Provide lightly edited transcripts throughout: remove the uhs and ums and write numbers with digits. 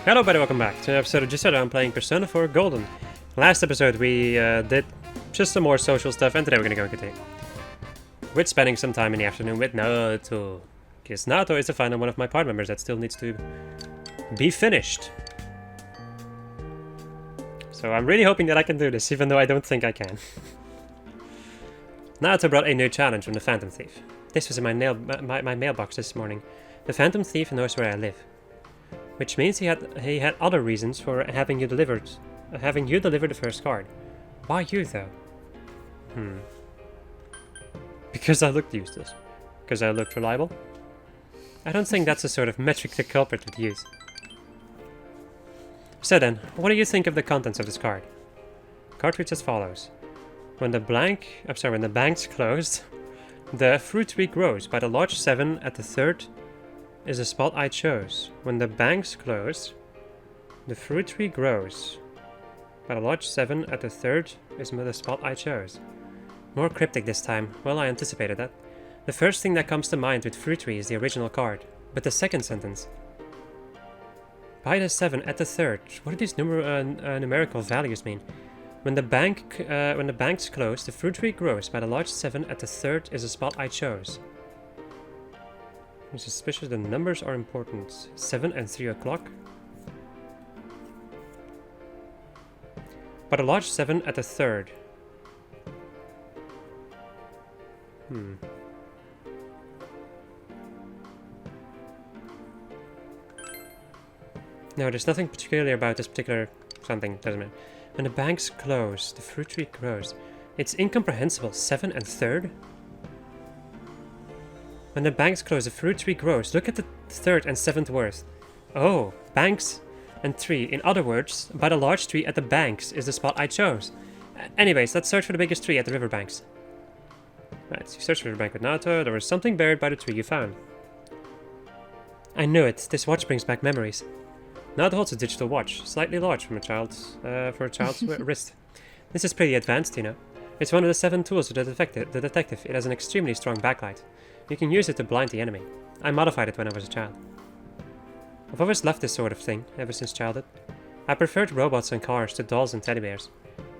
Hello everybody, welcome back to an episode of Just So I'm playing Persona 4 Golden. Last episode we did just some more social stuff, and today we're gonna go and continue. With spending some time in the afternoon with Naoto. Because Naoto is the final one of my party members that still needs to be finished. So I'm really hoping that I can do this, even though I don't think I can. Naoto brought a new challenge from the Phantom Thief. This was in my mailbox this morning. The Phantom Thief knows where I live. Which means he had other reasons for having you deliver the first card. Why you though? Because I looked useless. Because I looked reliable? I don't think that's the sort of metric the culprit would use. So then, what do you think of the contents of this card? Card reads as follows. When the bank's closed, the fruit tree grows by the large 7 at the third is the spot I chose. When the bank's closed, the fruit tree grows. But a large 7 at the third is the spot I chose. More cryptic this time. Well, I anticipated that. The first thing that comes to mind with fruit tree is the original card. But the second sentence. By the 7 at the third. What do these numerical values mean? When the bank's closed, the fruit tree grows. By the large 7 at the third is the spot I chose. I'm suspicious the numbers are important. 7 and 3 o'clock. But a large 7 at the third. No, there's nothing particularly about this particular something, doesn't it? When the bank's close, the fruit tree grows. It's incomprehensible. 7 and third? When the banks close, the fruit tree grows. Look at the third and seventh words. Oh, banks and tree. In other words, by the large tree at the banks is the spot I chose. Anyways, let's search for the biggest tree at the riverbanks. Right, so you search for the riverbank with Naoto. There was something buried by the tree you found. I knew it. This watch brings back memories. Naoto holds a digital watch, slightly large for a child's wrist. This is pretty advanced, you know. It's one of the 7 tools of the detective. It has an extremely strong backlight. You can use it to blind the enemy. I modified it when I was a child. I've always loved this sort of thing, ever since childhood. I preferred robots and cars to dolls and teddy bears.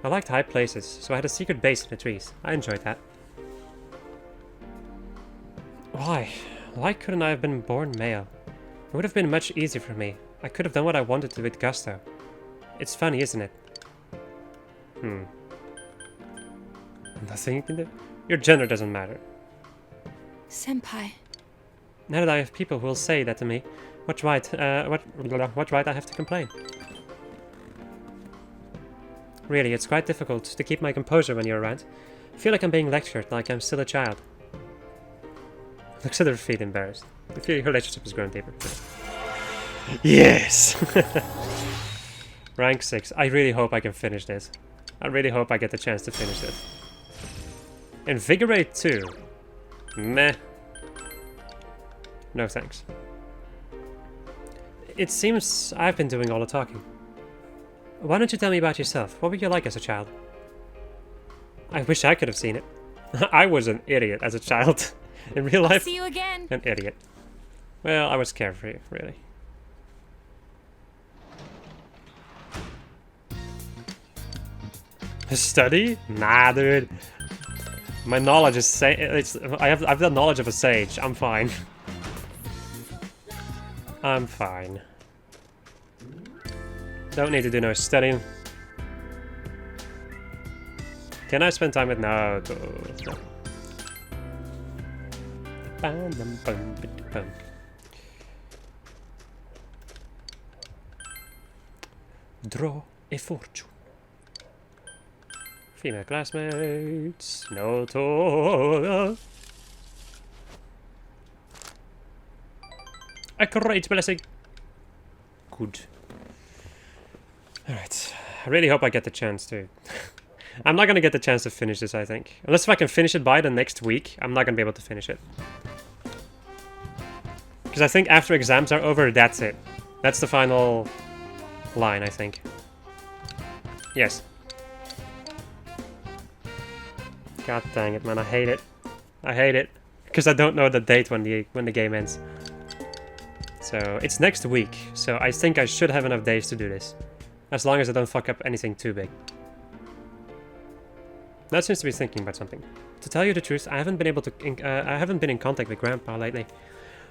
I liked high places, so I had a secret base in the trees. I enjoyed that. Why? Why couldn't I have been born male? It would have been much easier for me. I could have done what I wanted to with gusto. It's funny, isn't it? Nothing you can do? Your gender doesn't matter. Senpai. Now that I have people who will say that to me, what right I have to complain? Really, it's quite difficult to keep my composure when you're around. I feel like I'm being lectured, like I'm still a child. Looks at her feet embarrassed. I feel your relationship has grown deeper. Yes! Rank 6. I really hope I can finish this. I really hope I get the chance to finish this. Invigorate 2. Meh. No thanks. It seems I've been doing all the talking. Why don't you tell me about yourself? What were you like as a child? I wish I could have seen it. I was an idiot as a child. In real life, See you again. An idiot. Well, I was carefree, really. Study? Nah, dude. My knowledge is I have the knowledge of a sage. I'm fine. I'm fine. Don't need to do no studying. Can I spend time with Naoto? No. Draw a fortune. Female classmates. Naoto. A great blessing. Good. Alright. I really hope I get the chance to. I'm not gonna get the chance to finish this, I think. Unless if I can finish it by the next week, I'm not gonna be able to finish it. Because I think after exams are over, that's it. That's the final line, I think. Yes. God dang it, man. I hate it. I hate it. Because I don't know the date when the game ends. So it's next week, so I think I should have enough days to do this. As long as I don't fuck up anything too big. That seems to be thinking about something. To tell you the truth, I haven't been in contact with Grandpa lately. I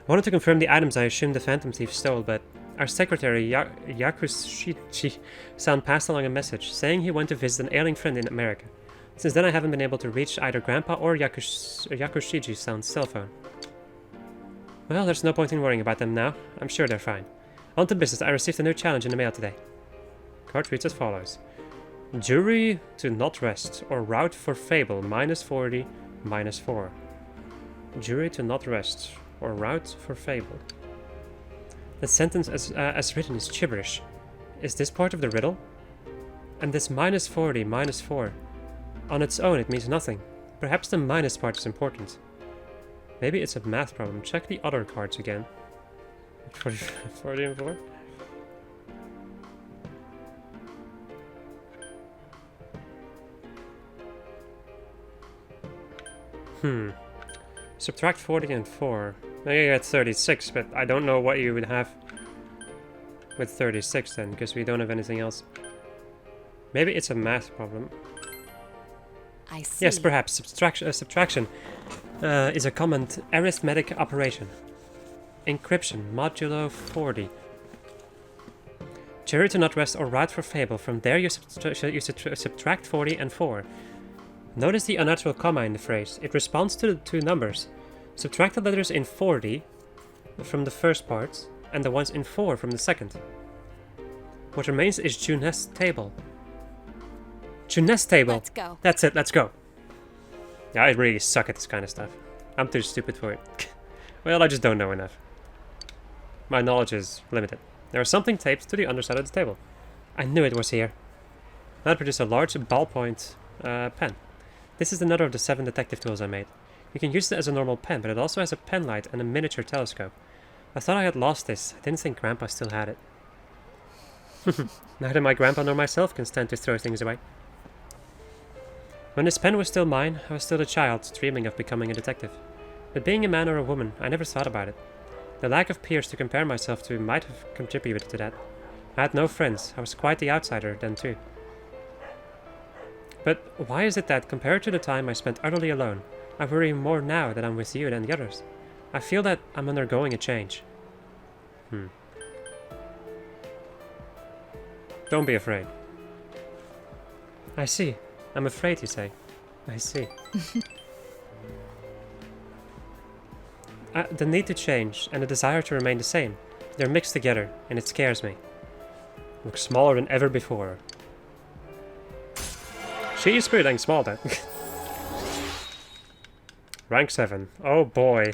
wanted to confirm the items I assumed the Phantom Thief stole, but our secretary, Yakushichi-san, passed along a message saying he went to visit an ailing friend in America. Since then, I haven't been able to reach either Grandpa or Yakushiji-san's cell phone. Well, there's no point in worrying about them now. I'm sure they're fine. On to business. I received a new challenge in the mail today. Card reads as follows. Jury to not rest, or route for fable, -40, -4. Jury to not rest, or route for fable. The sentence as written is gibberish. Is this part of the riddle? And this -40, -4. On its own it means nothing. Perhaps the minus part is important. Maybe it's a math problem. Check the other cards again. 40 and 4? Subtract 40 and 4. Now you get 36, but I don't know what you would have with 36 then, because we don't have anything else. Maybe it's a math problem. I see. Yes, perhaps. Subtraction is a common arithmetic operation. Encryption, modulo 40. Jury to not rest or route for fable. From there you subtract 40 and 4. Notice the unnatural comma in the phrase. It responds to the two numbers. Subtract the letters in 40 from the first part and the ones in 4 from the second. What remains is Junet's table. Junet's table. Let's go. That's it, let's go. Yeah, I really suck at this kind of stuff. I'm too stupid for it. Well, I just don't know enough. My knowledge is limited. There was something taped to the underside of the table. I knew it was here. That produced a large ballpoint pen. This is another of the 7 detective tools I made. You can use it as a normal pen, but it also has a pen light and a miniature telescope. I thought I had lost this. I didn't think Grandpa still had it. Neither my grandpa nor myself can stand to throw things away. When this pen was still mine, I was still a child, dreaming of becoming a detective. But being a man or a woman, I never thought about it. The lack of peers to compare myself to might have contributed to that. I had no friends. I was quite the outsider then too. But why is it that, compared to the time I spent utterly alone, I worry more now that I'm with you than the others? I feel that I'm undergoing a change. Don't be afraid. I see. I'm afraid, you say. I see. The need to change and the desire to remain the same, they're mixed together, and it scares me. I look smaller than ever before. She is pretty dang small then. Rank 7. Oh boy.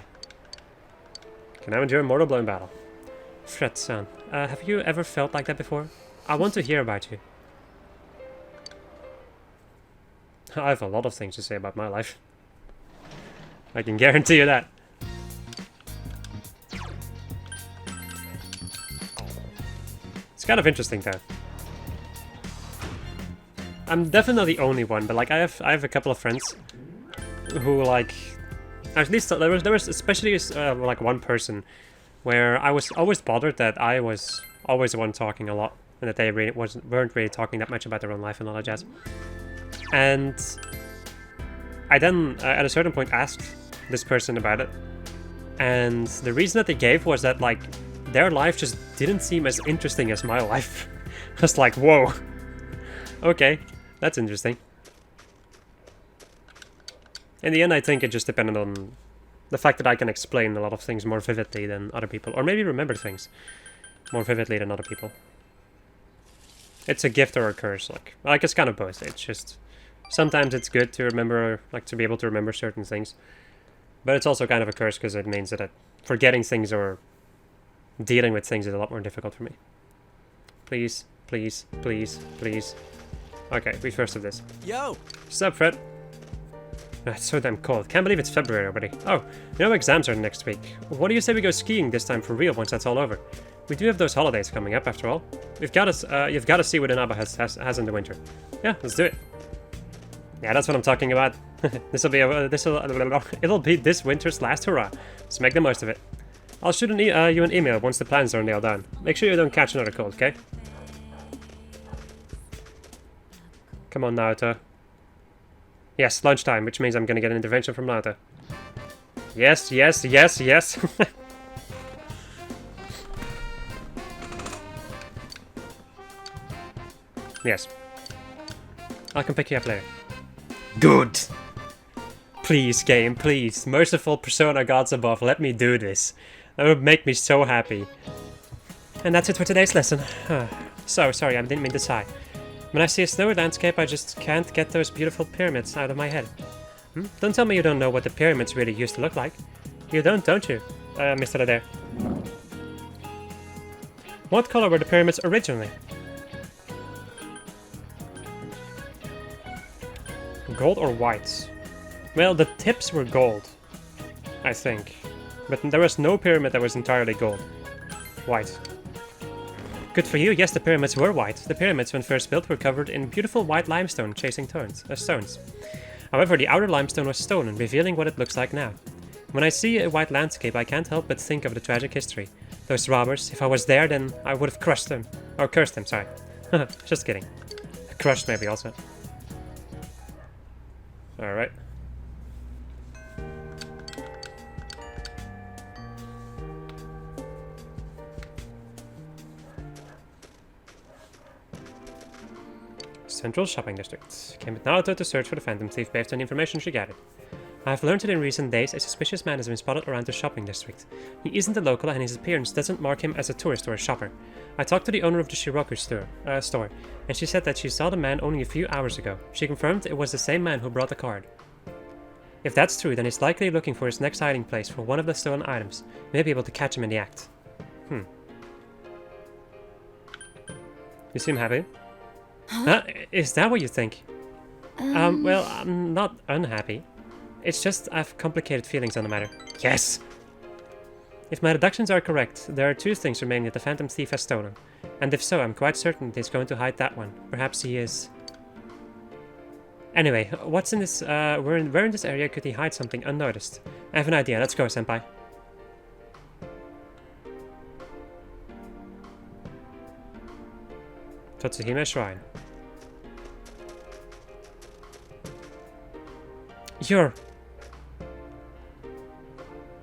Can I endure mortal blow in battle? Fred-san, have you ever felt like that before? I want to hear about you. I have a lot of things to say about my life. I can guarantee you that. It's kind of interesting though. I'm definitely the only one, but like I have a couple of friends who like, at least there was especially like one person where I was always bothered that I was always the one talking a lot and that they really weren't really talking that much about their own life and all that jazz. And I then at a certain point asked this person about it, and the reason that they gave was that like their life just didn't seem as interesting as my life. I was like, whoa, okay, that's interesting. In the end, I think it just depended on the fact that I can explain a lot of things more vividly than other people, or maybe remember things more vividly than other people. It's a gift or a curse, like it's kind of both. It's just sometimes it's good to remember, like to be able to remember certain things, but it's also kind of a curse because it means that forgetting things or dealing with things is a lot more difficult for me. Please, please, please, please. Okay, we first of this. Yo! What's up, Fred? It's so damn cold. Can't believe it's February already. Oh, you know exams are next week. What do you say we go skiing this time for real once that's all over? We do have those holidays coming up after all. You've got to see what Inaba has in the winter. Yeah, let's do it. Yeah, that's what I'm talking about. It'll be this winter's last hurrah. Let's make the most of it. I'll shoot you an email once the plans are nailed down. Make sure you don't catch another cold, okay? Come on, Naruto. Yes, lunchtime, which means I'm gonna get an intervention from Naruto. Yes, yes, yes, yes. Yes. I can pick you up later. Good! Please, game, please. Merciful Persona gods above, let me do this. That would make me so happy. And that's it for today's lesson. So sorry, I didn't mean to sigh. When I see a snowy landscape, I just can't get those beautiful pyramids out of my head. Don't tell me you don't know what the pyramids really used to look like. You don't you, Mr. Adair? What color were the pyramids originally? Gold or white? Well, the tips were gold, I think. But there was no pyramid that was entirely gold. White. Good for you, yes, the pyramids were white. The pyramids, when first built, were covered in beautiful white limestone chasing stones. However, the outer limestone was stolen, revealing what it looks like now. When I see a white landscape, I can't help but think of the tragic history. Those robbers, if I was there, then I would have crushed them. Or cursed them, sorry. Just kidding. Crushed maybe also. Alright. Central Shopping District. Came with Naruto to search for the Phantom Thief based on the information she gathered. I have learned that in recent days a suspicious man has been spotted around the shopping district. He isn't a local and his appearance doesn't mark him as a tourist or a shopper. I talked to the owner of the Shiroku store, and she said that she saw the man only a few hours ago. She confirmed it was the same man who brought the card. If that's true, then he's likely looking for his next hiding place for one of the stolen items. May be able to catch him in the act. You seem happy. Huh? Is that what you think? Well, I'm not unhappy. It's just I have complicated feelings on the matter. Yes! If my deductions are correct, there are two things remaining that the Phantom Thief has stolen. And if so, I'm quite certain that he's going to hide that one. Perhaps he is... Anyway, what's in this, where in this area could he hide something unnoticed? I have an idea, let's go, senpai. Totsuhime Shrine. You're...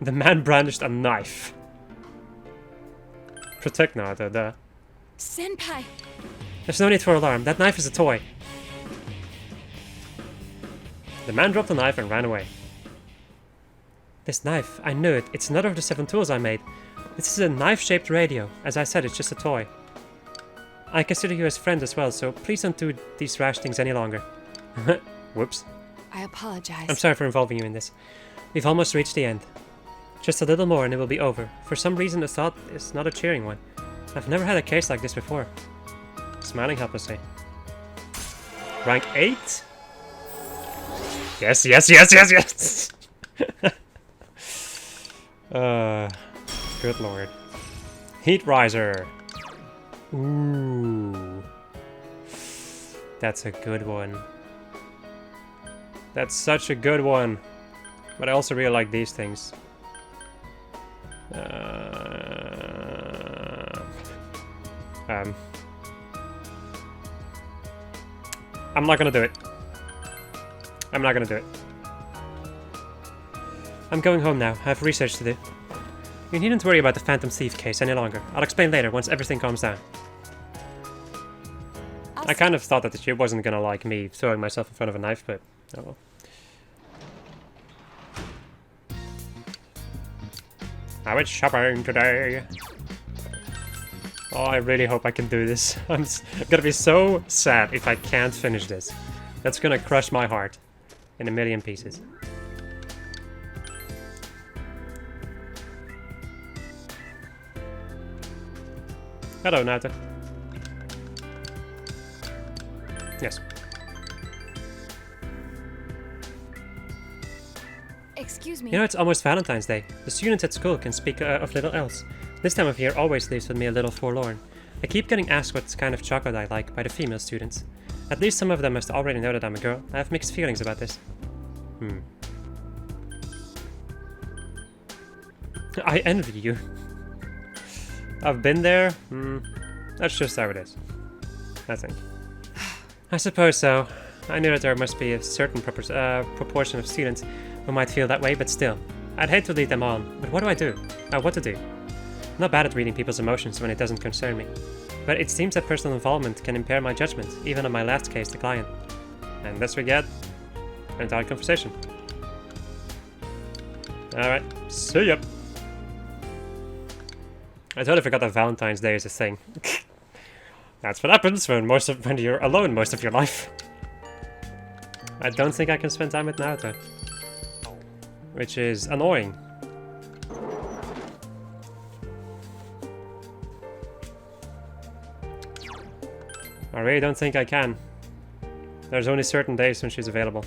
The man brandished a knife. Protect Naruto, duh. Senpai! There's no need for alarm, that knife is a toy. The man dropped the knife and ran away. This knife, I knew it. It's another of the 7 tools I made. This is a knife-shaped radio. As I said, it's just a toy. I consider you as friend as well, so please don't do these rash things any longer. Whoops. I apologize. I'm sorry for involving you in this. We've almost reached the end. Just a little more and it will be over. For some reason the thought is not a cheering one. I've never had a case like this before. Smiling helplessly. Rank 8? Yes, yes, yes, yes, yes! Good lord. Heat Riser. Ooh. That's a good one. That's such a good one. But I also really like these things. I'm not gonna do it. I'm not gonna do it. I'm going home now. I have research to do. You needn't worry about the Phantom Thief case any longer. I'll explain later once everything calms down. I kind of thought that she wasn't gonna like me throwing myself in front of a knife, but oh well. I went shopping today. Oh, I really hope I can do this. I'm gonna be so sad if I can't finish this. That's gonna crush my heart in a million pieces. Hello, Naruto. Yes. Excuse me. You know, it's almost Valentine's Day. The students at school can speak of little else. This time of year always leaves with me a little forlorn. I keep getting asked what kind of chocolate I like by the female students. At least some of them must already know that I'm a girl. I have mixed feelings about this. I envy you. I've been there. That's just how it is. I think. I suppose so. I knew that there must be a certain proportion of students who might feel that way, but still. I'd hate to lead them on, but what do I do? What to do? I'm not bad at reading people's emotions when it doesn't concern me. But it seems that personal involvement can impair my judgment, even on my last case, the client. And thus we get an entire conversation. Alright, see ya! I totally forgot that Valentine's Day is a thing. That's what happens when you're alone most of your life. I don't think I can spend time with Naruto. Which is annoying. I really don't think I can. There's only certain days when she's available.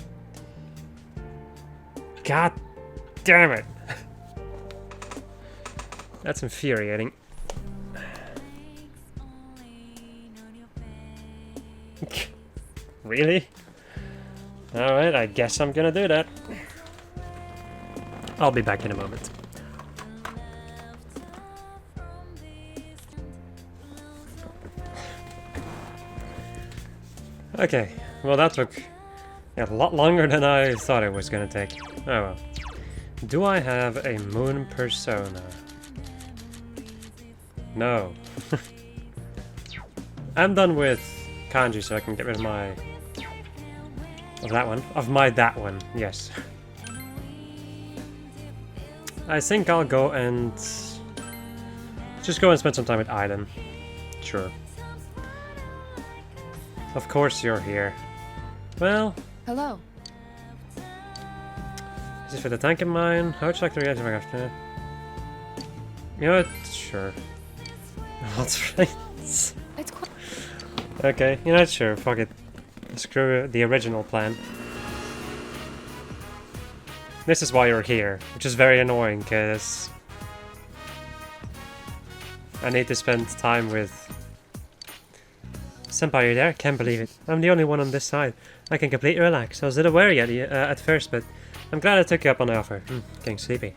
God damn it! That's infuriating. Really? Alright, I guess I'm gonna do that. I'll be back in a moment. Okay, well that took a lot longer than I thought it was gonna take. Oh well. Do I have a moon persona? No. I'm done with kanji, so I can get rid of my... of that one. Of my that one, yes. I think I'll go and... just go and spend some time with Aiden. Sure. Of course you're here. Well... Hello. Is this for the tank in mine? How would you like to react to my after? You know what? Sure. That's right. It's quite... Okay, you know, sure, fuck it. Screw the original plan. This is why you're here, which is very annoying, because I need to spend time with... Senpai, you there? Can't believe it. I'm the only one on this side. I can completely relax. I was a little wary at first, but I'm glad I took you up on the offer. Getting sleepy.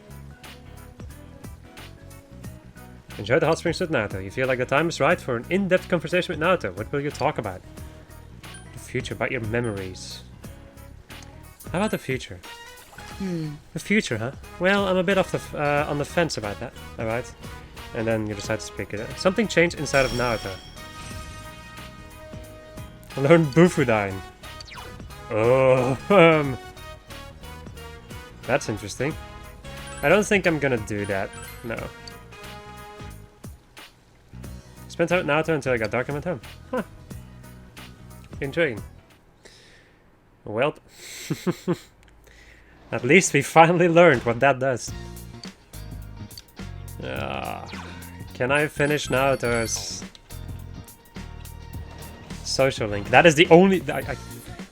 Enjoy the hot springs with Naruto. You feel like the time is right for an in-depth conversation with Naruto. What will you talk about? The future, about your memories. How about the future? The future, huh? Well, I'm a bit off the on the fence about that. Alright. And then you decide to speak it. Something changed inside of Naruto. I learned Bufudine. Oh, that's interesting. I don't think I'm gonna do that. No. Spent out Naruto until I got dark and went home. Huh. Intriguing. Well, at least we finally learned what that does. Can I finish Naruto's social link? That is the only...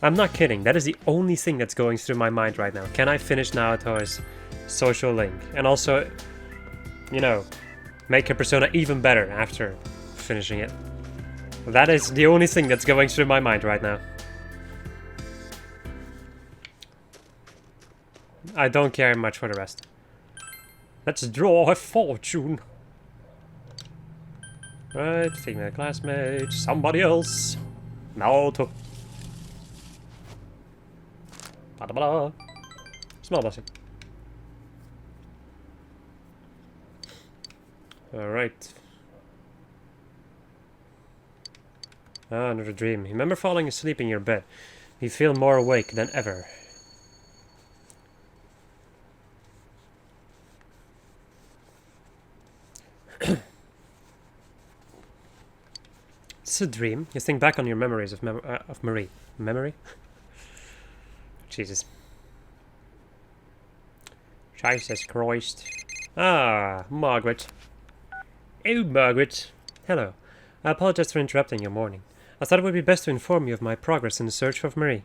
I'm not kidding. That is the only thing that's going through my mind right now. Can I finish Naruto's social link? And also, you know, make her persona even better after finishing it. That is the only thing that's going through my mind right now. I don't care much for the rest. Let's draw a fortune. Right, female classmate, somebody else. Naruto. Bada. Small blessing. Alright. Ah, another dream. Remember falling asleep in your bed. You feel more awake than ever. It's a dream. You think back on your memories of Marie. Memory? Jesus. Jesus Christ. Ah, Margaret. Oh, Margaret. Hello. I apologize for interrupting your morning. I thought it would be best to inform you of my progress in the search of Marie.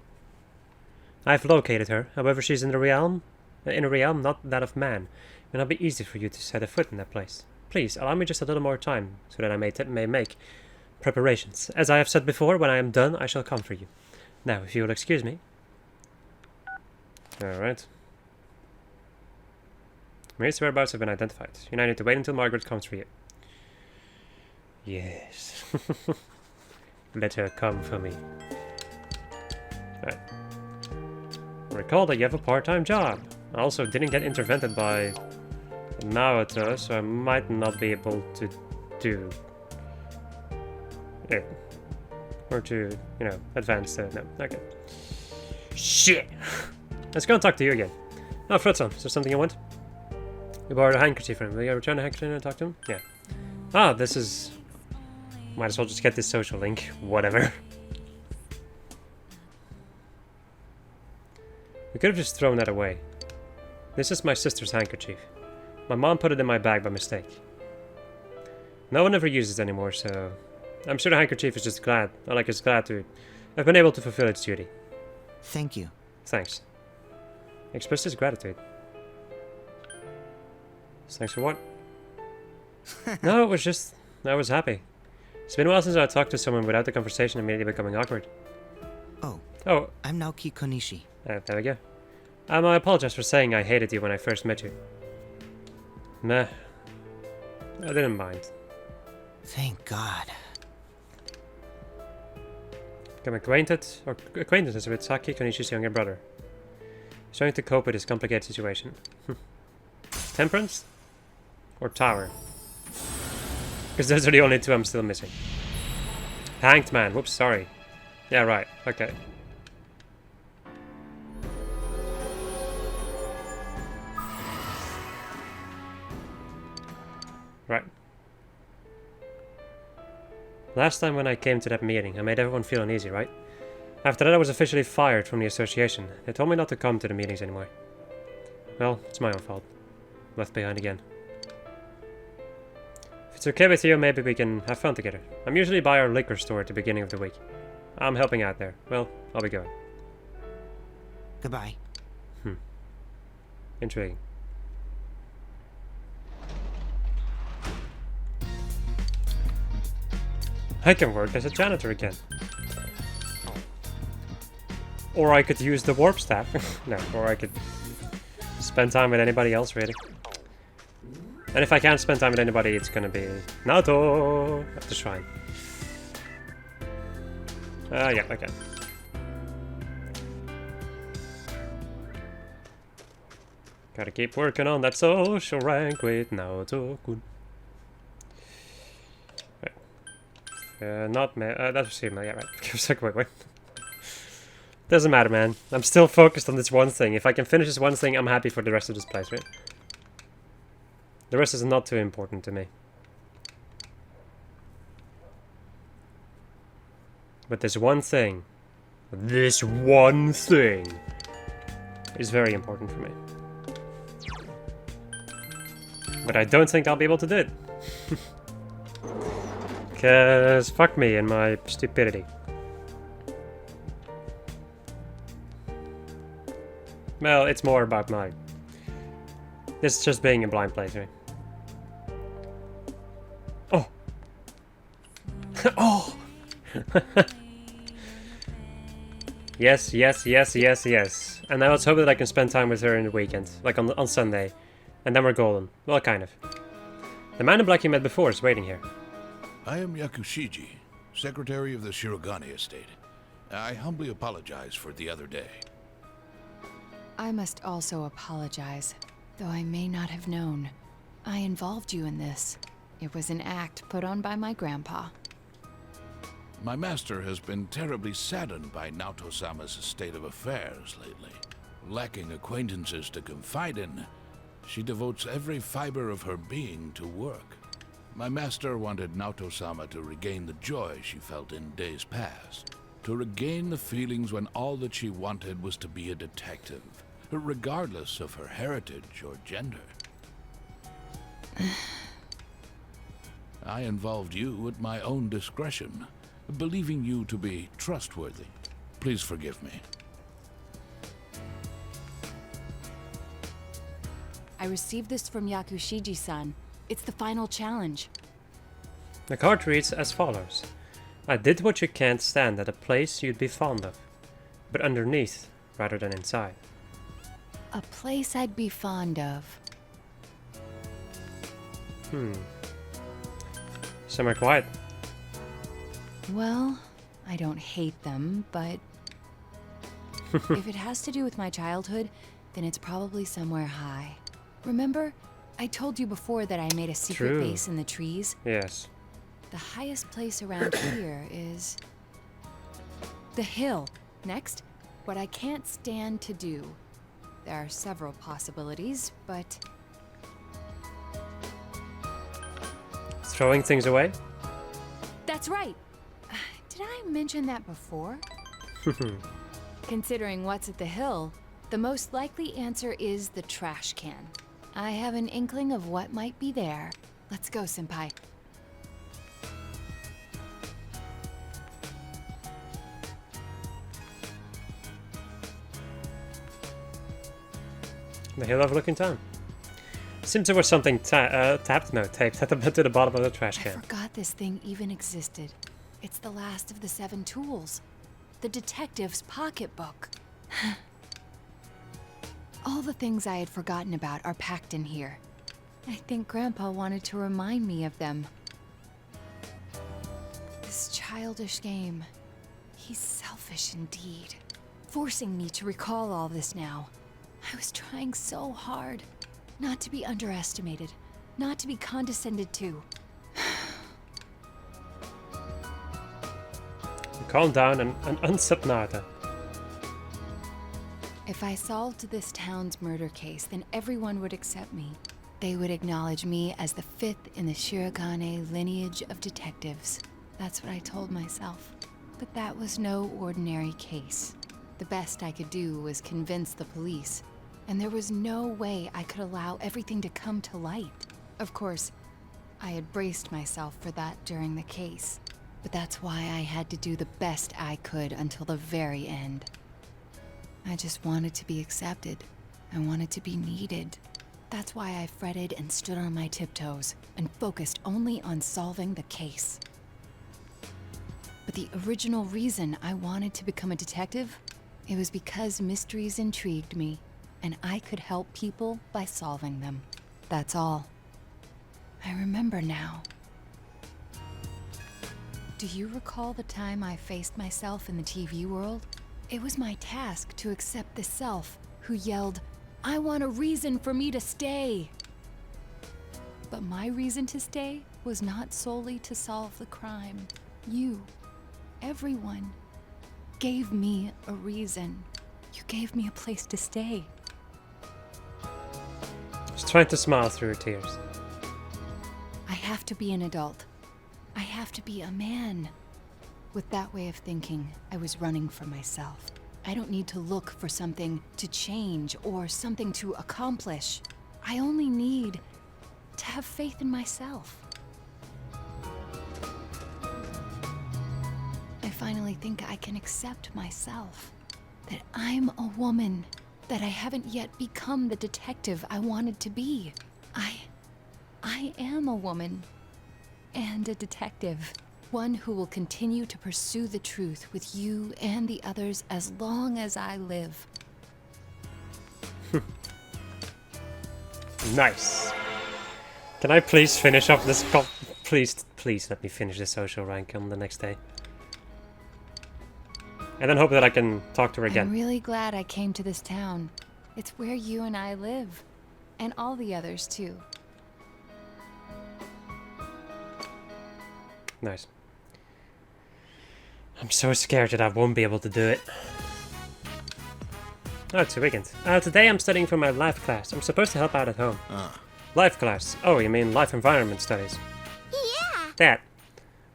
I've located her. However, she's in a realm not that of man. It will not be easy for you to set a foot in that place. Please, allow me just a little more time, so that I may make preparations. As I have said before, when I am done, I shall come for you. Now, if you will excuse me. Alright. Maria's whereabouts have been identified. You now need to wait until Margaret comes for you. Yes. Let her come for me. Right. Recall that you have a part-time job. I also didn't get intervented by Naoto, so I might not be able to do it. Or to, you know, advance the... No, okay. Shit! Let's go and talk to you again. Oh, Fruitson, is there something you want? You borrowed a handkerchief from him. Will you return the handkerchief and talk to him? Yeah. Ah, this is... Might as well just get this social link. Whatever. We could have just thrown that away. This is my sister's handkerchief. My mom put it in my bag by mistake. No one ever uses it anymore, so... I'm sure the handkerchief is just glad. It's glad to have been able to fulfill its duty. Thank you. Thanks. He expressed his gratitude. Thanks for what? No, it was just... I was happy. It's been a while since I talked to someone without the conversation immediately becoming awkward. Oh. Oh. I'm Naoki Konishi. There we go. I apologize for saying I hated you when I first met you. Meh. I didn't mind. Thank God. I'm acquaintances with Saki, Konishi's younger brother. He's trying to cope with this complicated situation. Temperance? Or Tower? Because those are the only two I'm still missing. Hanged Man. Whoops, sorry. Yeah, right. Okay. Right. Last time when I came to that meeting, I made everyone feel uneasy, right? After that I was officially fired from the association. They told me not to come to the meetings anymore. Well, it's my own fault. Left behind again. If it's okay with you, maybe we can have fun together. I'm usually by our liquor store at the beginning of the week. I'm helping out there. Well, I'll be going. Goodbye. Intriguing. I can work as a janitor again. Or I could use the warp staff. No, or I could spend time with anybody else, really. And if I can't spend time with anybody, it's gonna be Naoto at the shrine. Yeah, okay. Gotta keep working on that social rank with Naoto-kun. Not me. That's email. Yeah, right. I was like, wait. Doesn't matter, man. I'm still focused on this one thing. If I can finish this one thing, I'm happy for the rest of this place, right? The rest is not too important to me. But this one thing is very important for me. But I don't think I'll be able to do it. Because fuck me and my stupidity. Well, it's more about my... This just being a blind playthrough. Oh! Oh! Yes. And now let's hope that I can spend time with her in the weekend. Like on Sunday. And then we're golden. Well, kind of. The man in black you met before is waiting here. I am Yakushiji, secretary of the Shirogane estate. I humbly apologize for the other day. I must also apologize, though I may not have known. I involved you in this. It was an act put on by my grandpa. My master has been terribly saddened by Naoto-sama's state of affairs lately. Lacking acquaintances to confide in, she devotes every fiber of her being to work. My master wanted Naoto-sama to regain the joy she felt in days past. To regain the feelings when all that she wanted was to be a detective, regardless of her heritage or gender. I involved you at my own discretion, believing you to be trustworthy. Please forgive me. I received this from Yakushiji-san. It's the final challenge. The card reads as follows. I did what you can't stand at a place you'd be fond of, but underneath rather than inside. A place I'd be fond of. Somewhere quiet. Well, I don't hate them, but if it has to do with my childhood, then it's probably somewhere high. Remember, I told you before that I made a secret True. base in the trees? Yes. The highest place around here is the hill. Next, what I can't stand to do. There are several possibilities, but Throwing things away? that's right. Did I mention that before? Considering what's at the hill, the most likely answer is the trash can. I have an inkling of what might be there. Let's go, Senpai. The hill overlooking town. Seems there was something taped at to the bottom of the trash I can. forgot this thing even existed. It's the last of the 7 tools. The detective's pocketbook. All the things I had forgotten about are packed in here. I think Grandpa wanted to remind me of them. This childish game. He's selfish indeed. Forcing me to recall all this now. I was trying so hard. Not to be underestimated. Not to be condescended to. Calm down and unsub Narita. If I solved this town's murder case, then everyone would accept me. They would acknowledge me as the 5th in the Shirogane lineage of detectives. That's what I told myself. But that was no ordinary case. The best I could do was convince the police, and there was no way I could allow everything to come to light. Of course, I had braced myself for that during the case, but that's why I had to do the best I could until the very end. I just wanted to be accepted. I wanted to be needed. That's why I fretted and stood on my tiptoes and focused only on solving the case. But the original reason I wanted to become a detective, it was because mysteries intrigued me, and I could help people by solving them. That's all. I remember now. Do you recall the time I faced myself in the TV world? It was my task to accept the self who yelled, "I want a reason for me to stay!" But my reason to stay was not solely to solve the crime. You, everyone, gave me a reason. You gave me a place to stay. Just trying to smile through her tears. I have to be an adult. I have to be a man. With that way of thinking, I was running for myself. I don't need to look for something to change or something to accomplish. I only need to have faith in myself. I finally think I can accept myself. That I'm a woman. That I haven't yet become the detective I wanted to be. I am a woman. And a detective. One who will continue to pursue the truth with you and the others as long as I live. Nice. Can I please finish up this please let me finish the social rank on the next day. And then hope that I can talk to her I'm again. really glad I came to this town. It's where you and I live. And all the others too. Nice. I'm so scared that I won't be able to do it. Oh, it's a weekend. Today I'm studying for my life class. I'm supposed to help out at home. Life class. Oh, you mean life environment studies? Yeah. That.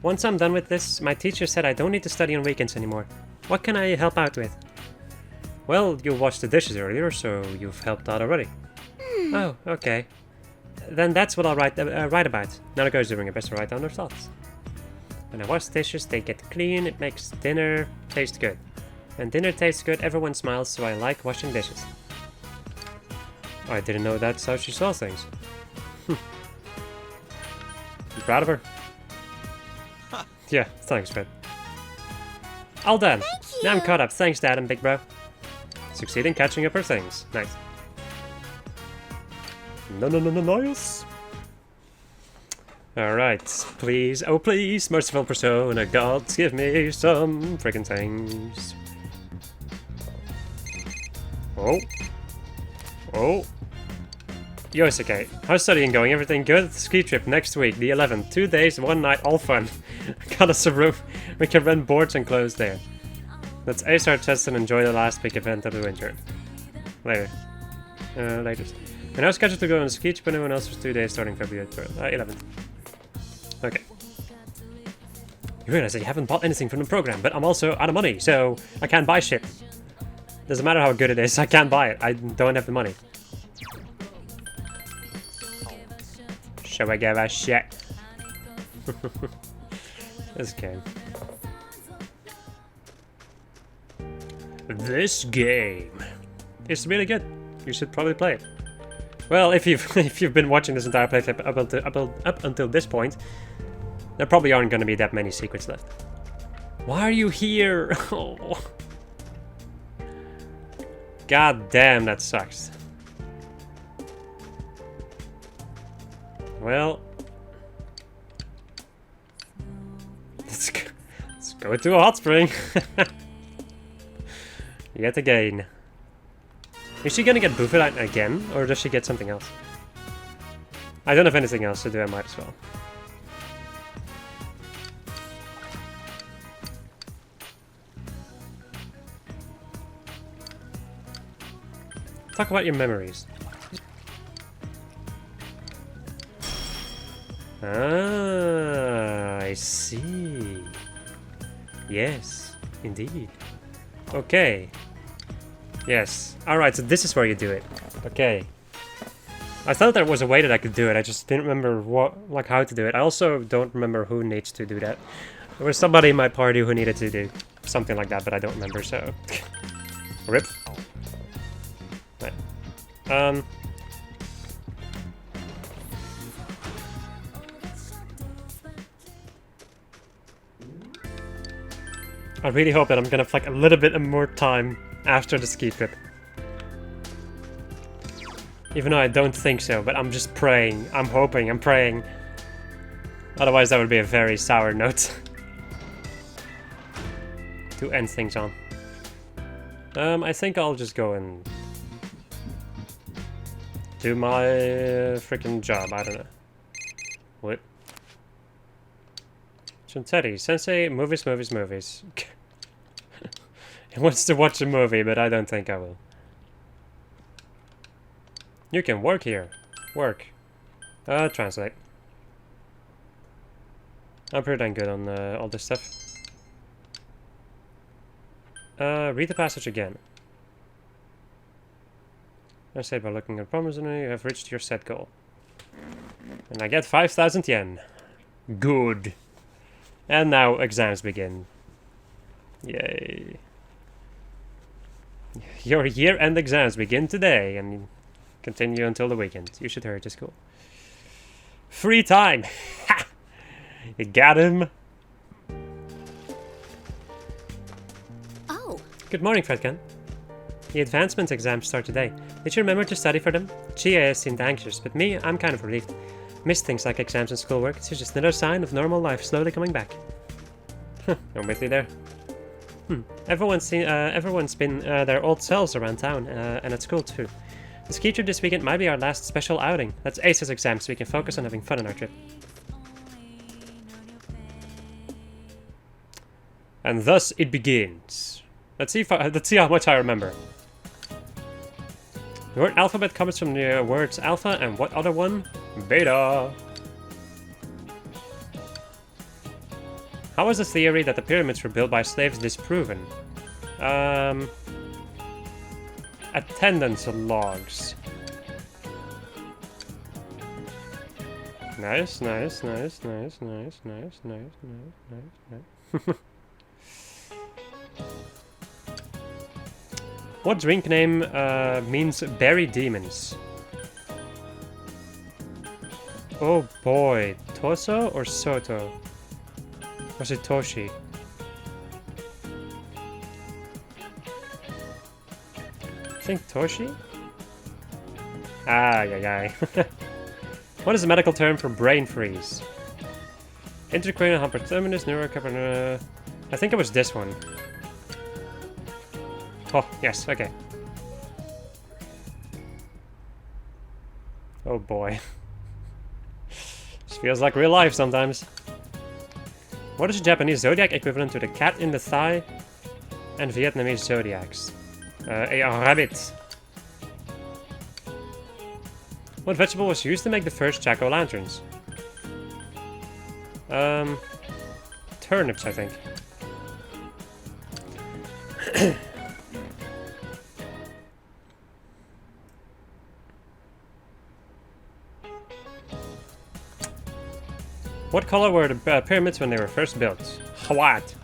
Once I'm done with this, my teacher said I don't need to study on weekends anymore. What can I help out with? Well, you washed the dishes earlier, so you've helped out already. Oh, okay. Then that's what I'll write about. Now the girls doing their best to write down their thoughts. When I wash dishes, they get clean, it makes dinner taste good. When dinner tastes good, everyone smiles, so I like washing dishes. I didn't know that's how she saw things. You proud of her? Yeah, thanks, Fred. All done. Thank you. Now I'm caught up. Thanks, Dad and Big Bro. Succeed in catching up her things. Nice. No, nice. Alright, please, oh please, merciful persona, gods, give me some freaking things. Oh. Oh. Yosuke, how's studying going? Everything good? Ski trip next week, the 11th. 2 days, 1 night, all fun. Got us a room. We can rent boards and clothes there. Let's ace our tests and enjoy the last big event of the winter. Later. Latest. We're now scheduled to go on a ski trip, but anyone else for 2 days starting February 11th. Okay. You realize that you haven't bought anything from the program, but I'm also out of money, so I can't buy shit. Doesn't matter how good it is, I can't buy it. I don't have the money. Shall I give a shit? This game. This game is really good. You should probably play it. Well, if you've been watching this entire playthrough up until this point, there probably aren't going to be that many secrets left. Why are you here? Oh. God damn, that sucks. Well, let's go to a hot spring. Yet again. Is she gonna get buffed out again, or does she get something else? I don't have anything else to do, I might as well. Talk about your memories. Ah, I see. Yes, indeed. Okay. Yes. Alright, so this is where you do it. Okay. I thought there was a way that I could do it, I just didn't remember how to do it. I also don't remember who needs to do that. There was somebody in my party who needed to do something like that, but I don't remember, so... Rip. Right. I really hope that I'm gonna have like a little bit more time after the ski trip. Even though I don't think so, but I'm just praying. I'm hoping, I'm praying. Otherwise that would be a very sour note to end things on. I think I'll just go and do my freaking job, I don't know. What? Chunteri, Sensei, movies. He wants to watch a movie, but I don't think I will. You can work here. Work. Translate. I'm pretty dang good on all this stuff. Read the passage again. I say by looking at promise, you have reached your set goal. And I get 5,000 yen. Good. And now exams begin. Yay. Your year-end exams begin today and continue until the weekend. You should hurry to school. Free time! Ha! You got him! Oh! Good morning, Fredkin. The advancement exams start today. Did you remember to study for them? Chia seemed anxious, but me, I'm kind of relieved. Missed things like exams and schoolwork. It's just another sign of normal life slowly coming back. I'm with you there. Everyone's been their old selves around town, and at school too. The ski trip this weekend might be our last special outing. Let's ace this exam so we can focus on having fun on our trip. And thus it begins. Let's see how much I remember. The word alphabet comes from the words alpha and what other one? Beta. How was the theory that the pyramids were built by slaves disproven? Attendance logs. Nice. What drink name means berry demons? Oh boy, Toso or Soto? Or is it Toshi? I think Toshi? Ah, yeah. What is the medical term for brain freeze? Intercranial hyperterminus, neurocapillary. I think it was this one. Oh, yes, okay. Oh boy. This feels like real life sometimes. What is the Japanese zodiac equivalent to the cat in the thigh and Vietnamese zodiacs? A rabbit. What vegetable was used to make the first jack-o'-lanterns? Turnips, I think. What color were the pyramids when they were first built? White.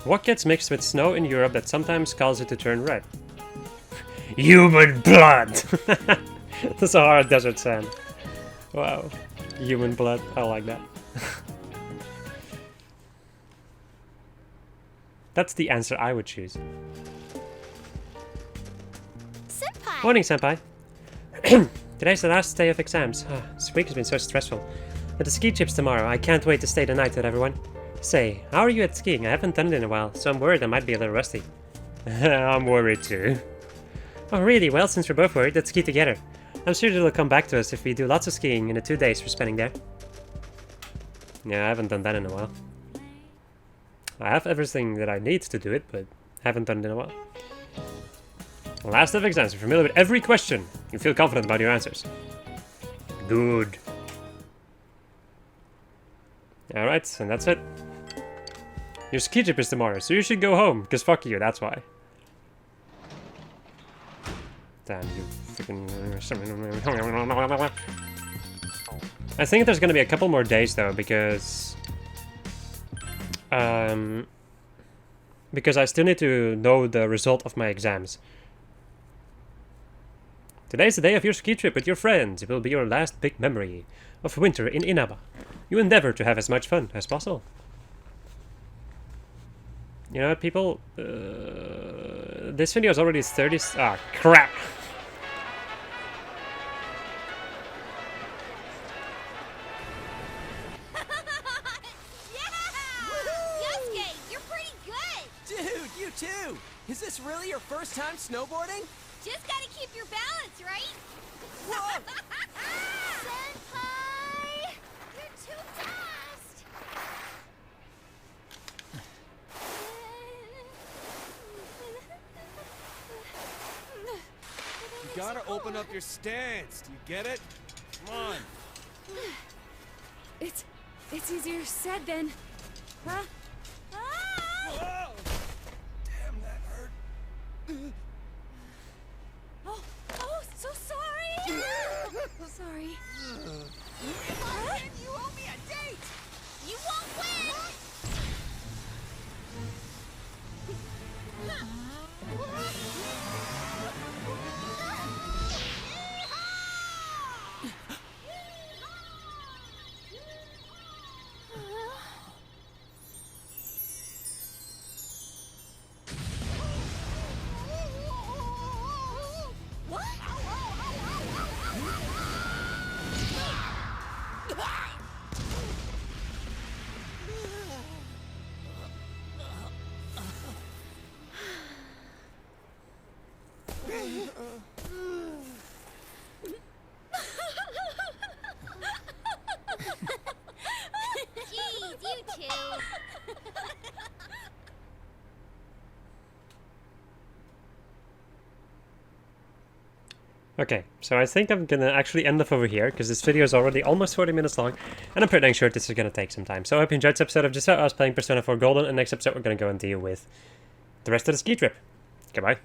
What gets mixed with snow in Europe that sometimes causes it to turn red? Human blood! The Sahara Desert sand. Wow. Human blood. I like that. That's the answer I would choose. Senpai! Morning, Senpai. Today's the last day of exams. This week has been so stressful. But the ski trips tomorrow. I can't wait to stay the night with everyone. Say, how are you at skiing? I haven't done it in a while, so I'm worried I might be a little rusty. I'm worried too. Oh really? Well, since we're both worried, let's ski together. I'm sure it'll come back to us if we do lots of skiing in the 2 days we're spending there. Yeah, I haven't done that in a while. I have everything that I need to do it, but haven't done it in a while. Last of exams, you're familiar with every question. You feel confident about your answers. Good. Alright, and that's it. Your ski trip is tomorrow, so you should go home, because fuck you, that's why. Damn, you freaking... I think there's gonna be a couple more days, though, because I still need to know the result of my exams. Today's the day of your ski trip with your friends. It will be your last big memory of winter in Inaba. You endeavor to have as much fun as possible. You know what, people? This video is already 30... Ah, crap! Yosuke, you're pretty good! Dude, you too! Is this really your first time snowboarding? Just gotta keep your balance, right? Whoa! Senpai! You're too fast! You gotta open up your stance. Do you get it? Come on. It's easier said than... Huh? Whoa! Damn, that hurt. Oh, so sorry! Sorry. You owe me a date! You won't win! Jeez, you two. Okay, so I think I'm gonna actually end off over here, because this video is already almost 40 minutes long, and I'm pretty sure this is gonna take some time. So I hope you enjoyed this episode of just us playing Persona 4 Golden, and next episode we're gonna go and deal with the rest of the ski trip. Goodbye.